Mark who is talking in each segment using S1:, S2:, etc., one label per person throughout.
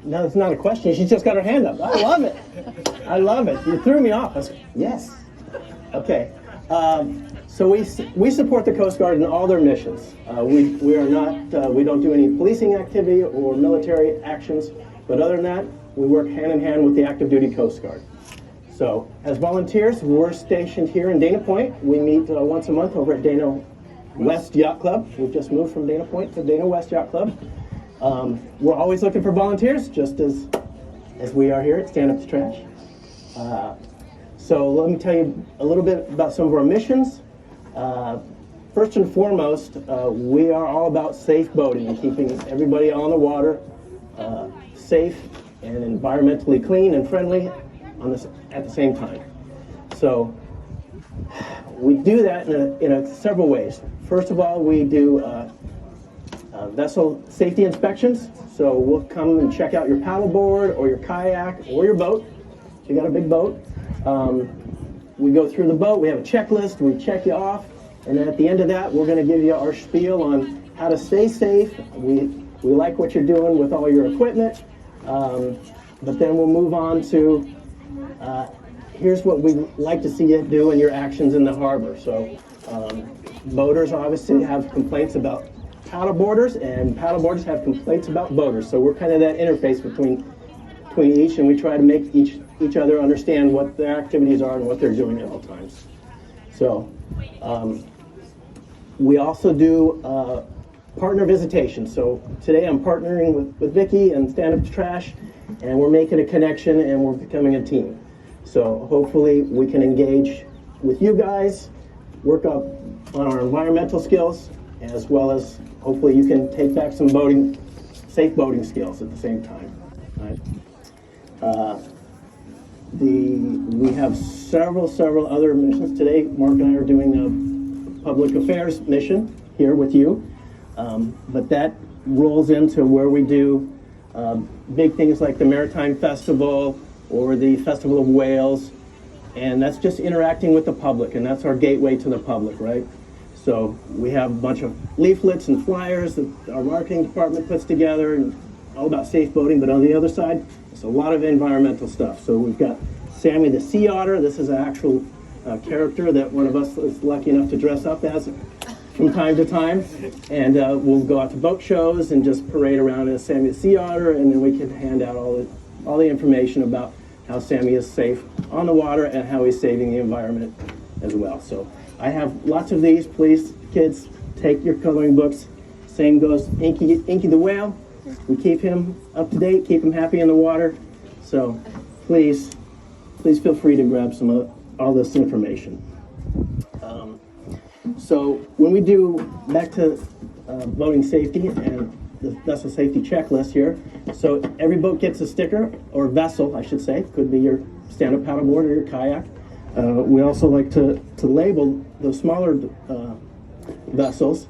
S1: No, it's not a question. She just got her hand up. I love it. I love it. You threw me off. Yes. Okay. So we support the Coast Guard in all their missions. We are not we don't do any policing activity or military actions, but other than that, we work hand in hand with the active duty Coast Guard. So as volunteers, we're stationed here in Dana Point. We meet once a month over at Dana West Yacht Club. We've just moved from Dana Point to Dana West Yacht Club. We're always looking for volunteers, just as we are here at Stand Up to Trash. So let me tell you a little bit about some of our missions. First and foremost, we are all about safe boating and keeping everybody on the water safe and environmentally clean and friendly at the same time. So we do that in several ways. First of all, we do vessel safety inspections. So we'll come and check out your paddleboard or your kayak or your boat. If you got a big boat. We go through the boat, we have a checklist, we check you off, and then at the end of that, we're going to give you our spiel on how to stay safe. We like what you're doing with all your equipment, but then we'll move on to here's what we like to see you do in your actions in the harbor. So boaters obviously have complaints about paddleboarders, and paddleboarders have complaints about boaters. So we're kind of that interface between each, and we try to make each other understand what their activities are and what they're doing at all times. So we also do partner visitation. So today I'm partnering with Vicki and Stand Up to Trash, and we're making a connection and we're becoming a team. So hopefully we can engage with you guys, work up on our environmental skills, as well as hopefully you can take back some safe boating skills at the same time. Right? We have several other missions today. Mark and I are doing a public affairs mission here with you, but that rolls into where we do big things like the Maritime Festival or the Festival of Whales, and that's just interacting with the public, and that's our gateway to the public, right? So we have a bunch of leaflets and flyers that our marketing department puts together, and all about safe boating, but on the other side, it's a lot of environmental stuff. So we've got Sammy the Sea Otter. This is an actual character that one of us is lucky enough to dress up as from time to time. And we'll go out to boat shows and just parade around as Sammy the Sea Otter, and then we can hand out all the information about how Sammy is safe on the water and how he's saving the environment as well. So I have lots of these. Please, kids, take your coloring books. Same goes Inky the Whale. We keep him up to date, keep him happy in the water. So please feel free to grab some of all this information. So when we do back to boating safety and the vessel safety checklist here, so every boat gets a sticker, or vessel, I should say. Could be your stand-up paddleboard or your kayak. We also like to label the smaller vessels.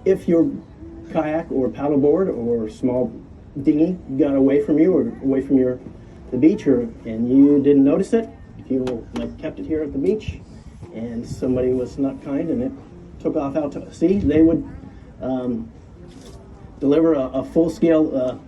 S1: If your kayak or paddleboard or small dinghy got away from you or away from the beach, and you didn't notice it, if you kept it here at the beach and somebody was not kind and it took off out to sea, they would deliver a full-scale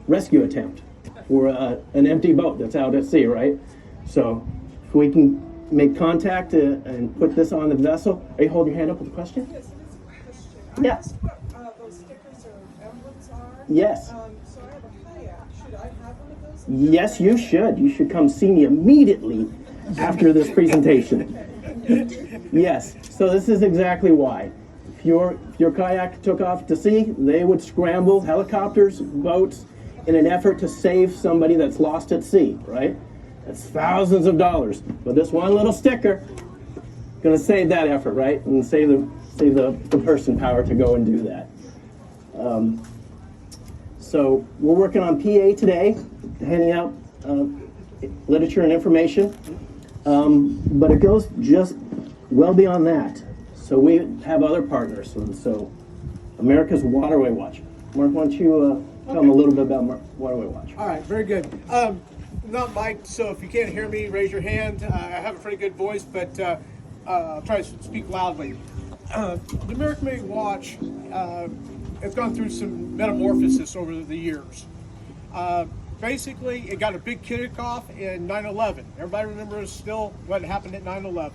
S1: rescue attempt for an empty boat that's out at sea, right? So if we can make contact and put this on the vessel. Are you holding your hand up with a question?
S2: Yes, it is a question.
S1: Yeah.
S2: Asked what those stickers or emblems are.
S1: Yes.
S2: So I have a kayak. Should I have one of those?
S1: Yes, you should. You should come see me immediately after this presentation. Yes. So this is exactly why. If your kayak took off to sea, they would scramble helicopters, boats, in an effort to save somebody that's lost at sea, right? That's thousands of dollars. But this one little sticker going to save that effort, right? And save the person power to go and do that. So we're working on PA today, handing out literature and information. But it goes just well beyond that. So we have other partners. And so America's Waterway Watch. Mark, why don't you tell them a little bit about Waterway Watch?
S3: All right, very good. Not mic'd, so if you can't hear me, raise your hand. I have a pretty good voice, but I'll try to speak loudly. The American Marine Watch it's gone through some metamorphosis over the years. Basically, it got a big kickoff in 9/11. Everybody remembers still what happened at 9/11.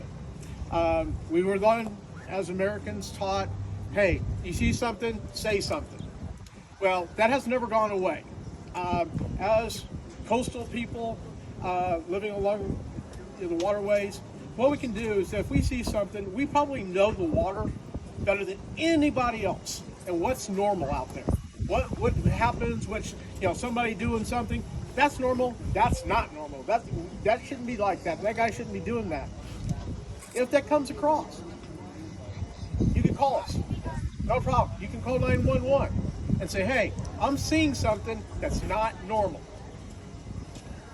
S3: We were then, as Americans, taught, hey, you see something, say something. Well, that has never gone away. As coastal people living along the waterways, what we can do is if we see something, we probably know the water better than anybody else and what's normal out there. What happens, which, somebody doing something, that's normal, that's not normal. That shouldn't be like that. That guy shouldn't be doing that. If that comes across, you can call us. No problem. You can call 911 and say, hey, I'm seeing something that's not normal.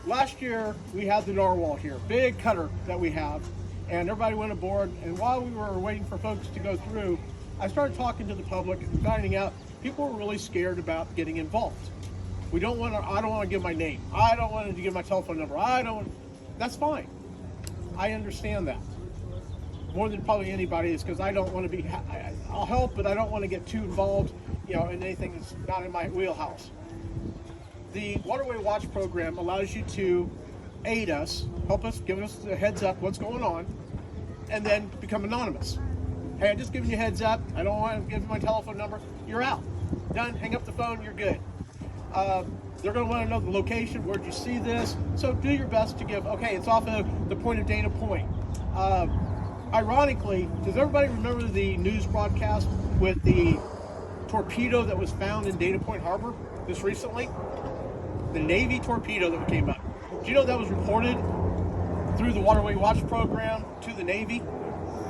S3: Last year, we had the narwhal here, big cutter that we have, and everybody went aboard, and while we were waiting for folks to go through, I started talking to the public and finding out people were really scared about getting involved. I don't want to give my name. I don't want to give my telephone number. That's fine. I understand that. More than probably anybody is because I don't want to be, I'll help, but I don't want to get too involved, in anything that's not in my wheelhouse. The Waterway Watch program allows you to aid us, help us, give us the heads up what's going on, and then become anonymous. Hey, I'm just giving you a heads up. I don't want to give you my telephone number. You're out. Done. Hang up the phone. You're good. They're going to want to know the location. Where'd you see this? So do your best to give. Okay, it's off of the point of Dana Point. Ironically, does everybody remember the news broadcast with the torpedo that was found in Dana Point Harbor just recently? The Navy torpedo that came up. Do you know that was reported through the Waterway Watch program to the Navy?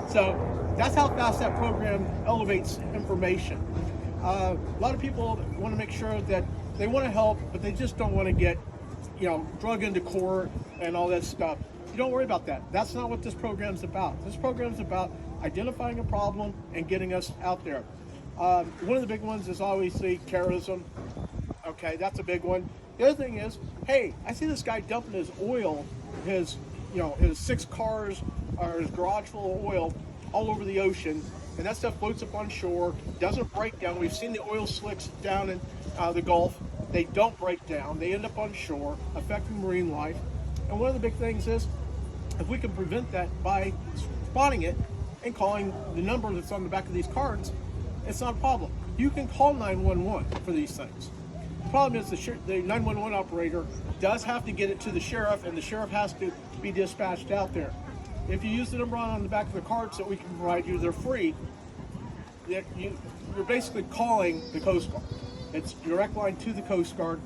S3: So that's how fast that program elevates information. A lot of people want to make sure that they want to help, but they just don't want to get, drug into court and all that stuff. You don't worry about that. That's not what this program's about. This program's about identifying a problem and getting us out there. One of the big ones is obviously terrorism. Okay, that's a big one. The other thing is, hey, I see this guy dumping his oil, his 6 cars or his garage full of oil all over the ocean, and that stuff floats up on shore, doesn't break down. We've seen the oil slicks down in the Gulf. They don't break down. They end up on shore, affecting marine life. And one of the big things is, if we can prevent that by spotting it and calling the number that's on the back of these cards, it's not a problem. You can call 911 for these things. The problem is the 911 operator does have to get it to the sheriff, and the sheriff has to be dispatched out there. If you use the number on the back of the cards that we can provide you, they're free. You're basically calling the Coast Guard. It's a direct line to the Coast Guard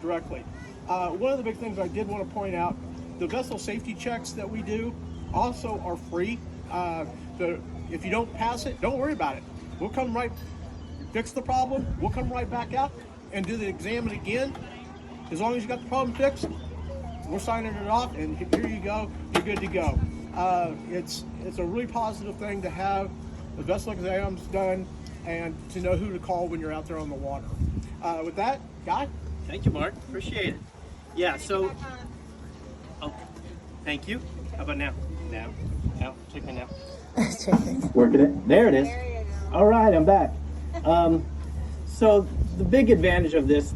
S3: directly. One of the big things I did want to point out, the vessel safety checks that we do also are free. If you don't pass it, don't worry about it. We'll come right, fix the problem, we'll come right back out and do the exam again. As long as you got the problem fixed, we're signing it off, and here you go, you're good to go. It's a really positive thing to have the vessel exams done and to know who to call when you're out there on the water. With that, Guy?
S1: Thank you, Mark. Appreciate it. Yeah, so, thank you. How about now? Now? Check me now. Working it. There it is. All right, I'm back. So the big advantage of this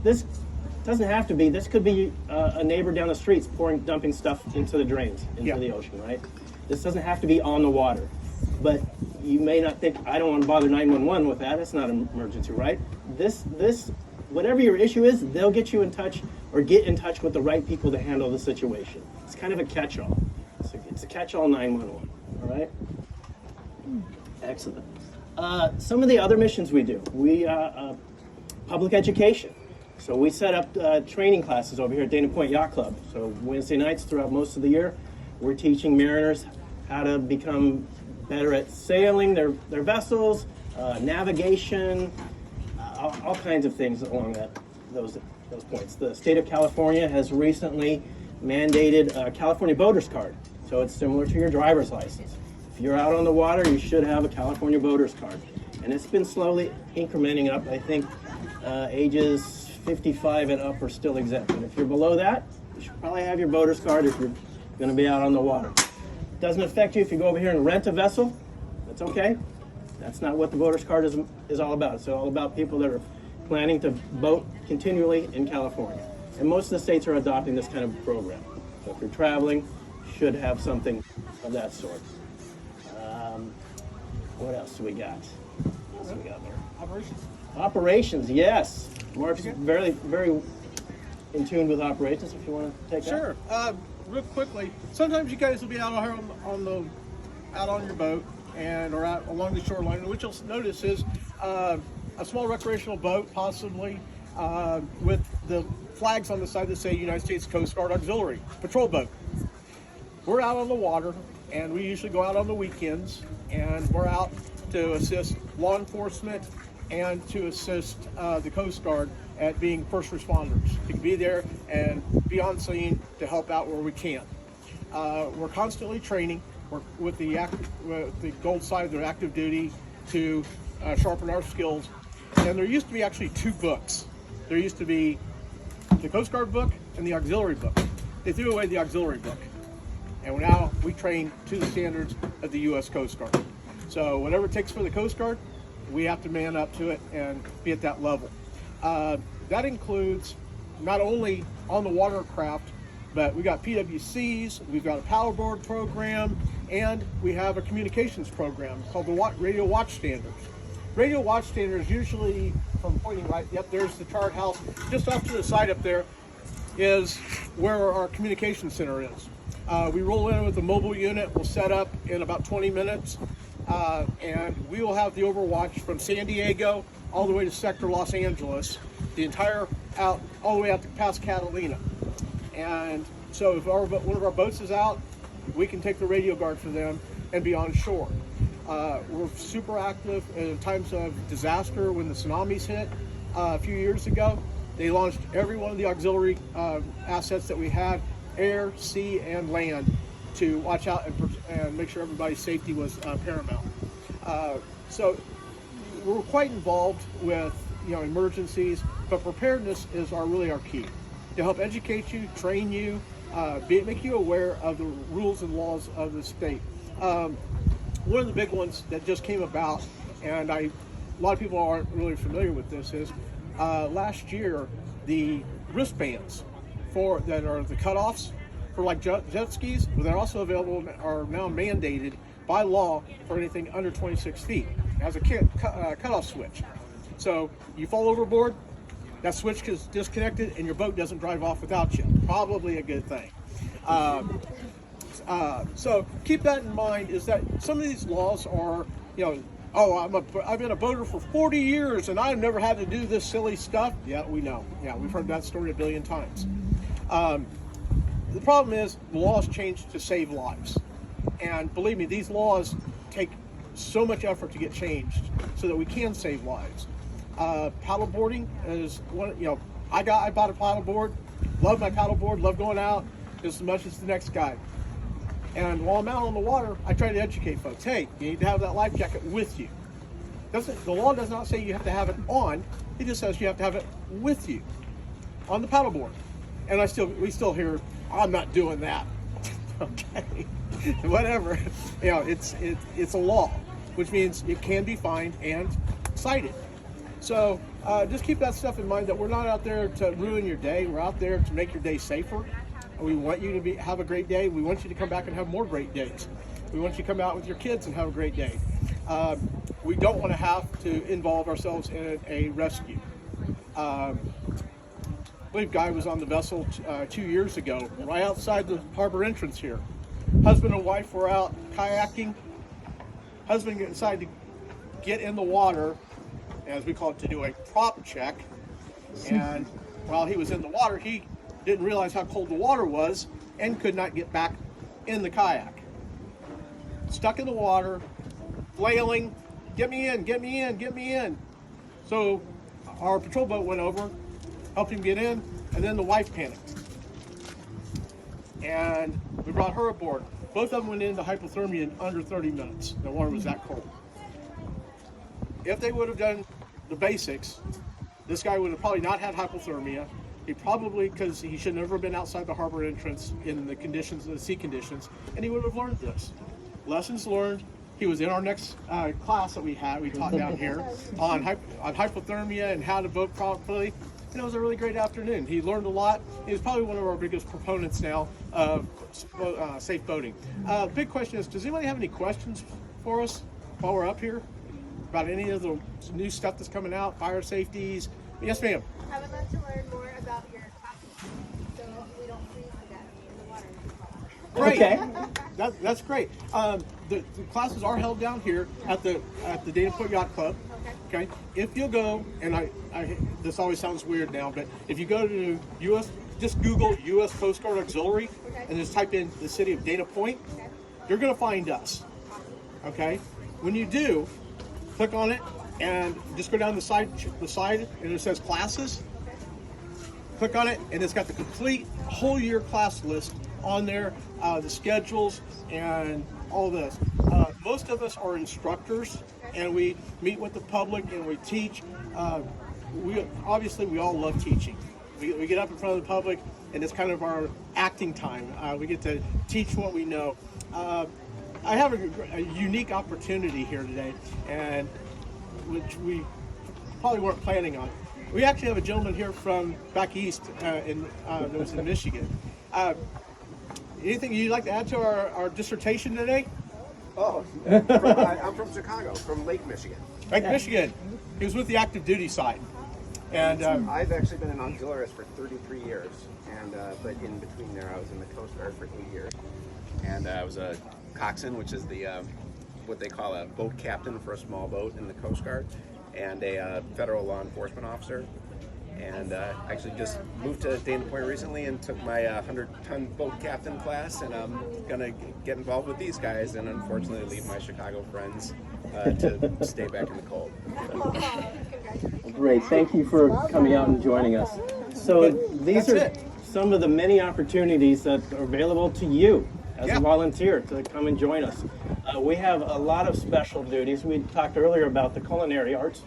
S1: doesn't have to be, this could be a neighbor down the street dumping stuff into the drains, into the ocean, right? This doesn't have to be on the water. But you may not think, I don't want to bother 911 with that. It's not an emergency, right? This, whatever your issue is, they'll get you in touch or get in touch with the right people to handle the situation. It's kind of a catch-all. It's a catch-all 911, all right? Excellent. Some of the other missions we do, public education. So we set up training classes over here at Dana Point Yacht Club. So Wednesday nights throughout most of the year, we're teaching mariners how to become better at sailing their vessels, navigation, all kinds of things along those points. The state of California has recently mandated a California boater's card. So it's similar to your driver's license. If you're out on the water, you should have a California boater's card. And it's been slowly incrementing up. I think ages 55 and up are still exempt. And if you're below that, you should probably have your boater's card if you're going to be out on the water. Doesn't affect you if you go over here and rent a vessel. That's okay. That's not what the voter's card is all about. It's all about people that are planning to vote continually in California. And most of the states are adopting this kind of program. So if you're traveling, you should have something of that sort. What else do we got? What else do we got there?
S3: Operations.
S1: Operations, yes. Mark's very, very in tune with operations. If you want to take that.
S3: Sure. Real quickly, sometimes you guys will be out on your boat or out along the shoreline. What you'll notice is a small recreational boat, possibly with the flags on the side that say United States Coast Guard Auxilary patrol boat. We're out on the water, and we usually go out on the weekends, and we're out to assist law enforcement and to assist the Coast Guard at being first responders. You can be there and be on scene to help out where we can. We're constantly training. We're with the gold side of their active duty to sharpen our skills. And there used to be actually two books. There used to be the Coast Guard book and the Auxiliary book. They threw away the Auxiliary book. And now we train to the standards of the U.S. Coast Guard. So whatever it takes for the Coast Guard, we have to man up to it and be at that level. That includes not only on the watercraft, but we got PWCs, we've got a paddleboard program, and we have a communications program called the Radio Watch Standards. Radio Watch Standards usually, from pointing right, yep, there's the chart house. Just off to the side up there is where our communication center is. We roll in with a mobile unit. We'll set up in about 20 minutes, and we will have the overwatch from San Diego all the way to Sector Los Angeles, the entire out all the way out to past Catalina. And so if one of our boats is out, we can take the radio guard for them and be on shore. We're super active in times of disaster. When the tsunamis hit a few years ago, they launched every one of the auxiliary assets that we had, air, sea, and land, to watch out and make sure everybody's safety was paramount. So we're quite involved with emergencies, but preparedness is really our key to help educate you, train you, make you aware of the rules and laws of the state. One of the big ones that just came about, and a lot of people aren't really familiar with this, is last year the wristbands that are the cutoffs for like jet skis, but they're also available, are now mandated by law for anything under 26 feet. It has a cutoff switch. So you fall overboard, that switch is disconnected and your boat doesn't drive off without you. Probably a good thing. So keep that in mind, is that some of these laws are, I've been a boater for 40 years and I've never had to do this silly stuff. Yeah, we know. Yeah, we've heard that story a billion times. The problem is the laws changed to save lives. And believe me, these laws take so much effort to get changed so that we can save lives. Paddleboarding is one, I bought a paddleboard, love my paddleboard, love going out just as much as the next guy. And while I'm out on the water, I try to educate folks. Hey, you need to have that life jacket with you. The law does not say you have to have it on. It just says you have to have it with you on the paddleboard. And we still hear, I'm not doing that. Okay, whatever. It's a law, which means it can be fined and cited. So just keep that stuff in mind, that we're not out there to ruin your day. We're out there to make your day safer. We want you to have a great day. We want you to come back and have more great days. We want you to come out with your kids and have a great day. We don't want to have to involve ourselves in a rescue. I believe Guy was on the vessel 2 years ago, right outside the harbor entrance here. Husband and wife were out kayaking. Husband decided to get in the water, as we call it, to do a prop check. And while he was in the water, he didn't realize how cold the water was and could not get back in the kayak. Stuck in the water, flailing, get me in, get me in, get me in. So our patrol boat went over, helped him get in, and then the wife panicked. And we brought her aboard. Both of them went into hypothermia in under 30 minutes. The water was that cold. If they would have done the basics, this guy would have probably not had hypothermia. He probably, because he should never have been outside the harbor entrance in the conditions, the sea conditions, and he would have learned this. Lessons learned, He was in our next class that we taught down here on hypothermia and how to vote properly. And it was a really great afternoon. He learned a lot. He's probably one of our biggest proponents now of safe voting. Big question is, does anybody have any questions for us while we're up here about any of the new stuff that's coming out, fire safeties? Yes, ma'am.
S4: I would love to learn more about your classes, so we don't freeze to death in the water.
S3: Great.
S1: Okay.
S3: That's great. The classes are held down here at the Dana Point Yacht Club. Okay. If you'll go, and I this always sounds weird now, but if you go to just Google U.S. Coast Guard Auxilary, and just type in the city of Dana Point, you're going to find us. Okay. When you do, click on it and just go down the side, and it says classes. Click on it, and it's got the complete whole year class list on there, the schedules and all this. Most of us are instructors, and we meet with the public and we teach. We all love teaching. We get up in front of the public, and it's kind of our acting time. We get to teach what we know. I have a unique opportunity here today, and which we probably weren't planning on. We actually have a gentleman here from back east that was in Michigan. Anything you'd like to add to our dissertation today?
S5: Oh, I'm from Chicago, from Lake Michigan.
S3: Lake Michigan. He was with the active duty side. And
S5: I've actually been an auxiliarist for 33 years, and but in between there, I was in the Coast Guard for 8 years, and I was a coxswain, which is the what they call a boat captain for a small boat in the Coast Guard, and a federal law enforcement officer. And actually just moved to Dana Point recently and took my 100-ton boat captain class, and I'm gonna get involved with these guys, and unfortunately leave my Chicago friends to stay back in the cold.
S1: Great. Thank you for coming out and joining us. So these are some of the many opportunities that are available to you as a volunteer to come and join us. We have a lot of special duties. We talked earlier about the culinary arts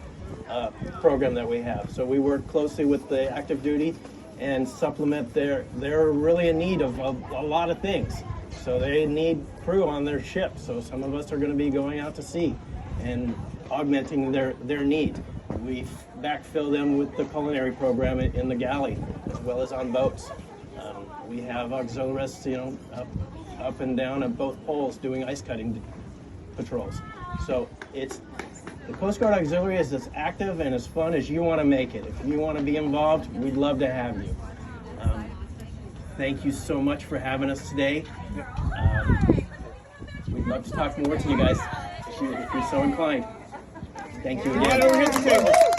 S1: program that we have. So we work closely with the active duty and supplement they're really in need of a lot of things. So they need crew on their ship. So some of us are going to be going out to sea and augmenting their need. We backfill them with the culinary program in the galley as well as on boats. We have auxiliarists, up and down at both poles doing ice cutting patrols. So the Coast Guard Auxiliary is as active and as fun as you want to make it. If you want to be involved, we'd love to have you. Thank you so much for having us today. We'd love to talk more to you guys if you're so inclined. Thank you again.
S3: Right over here at the table.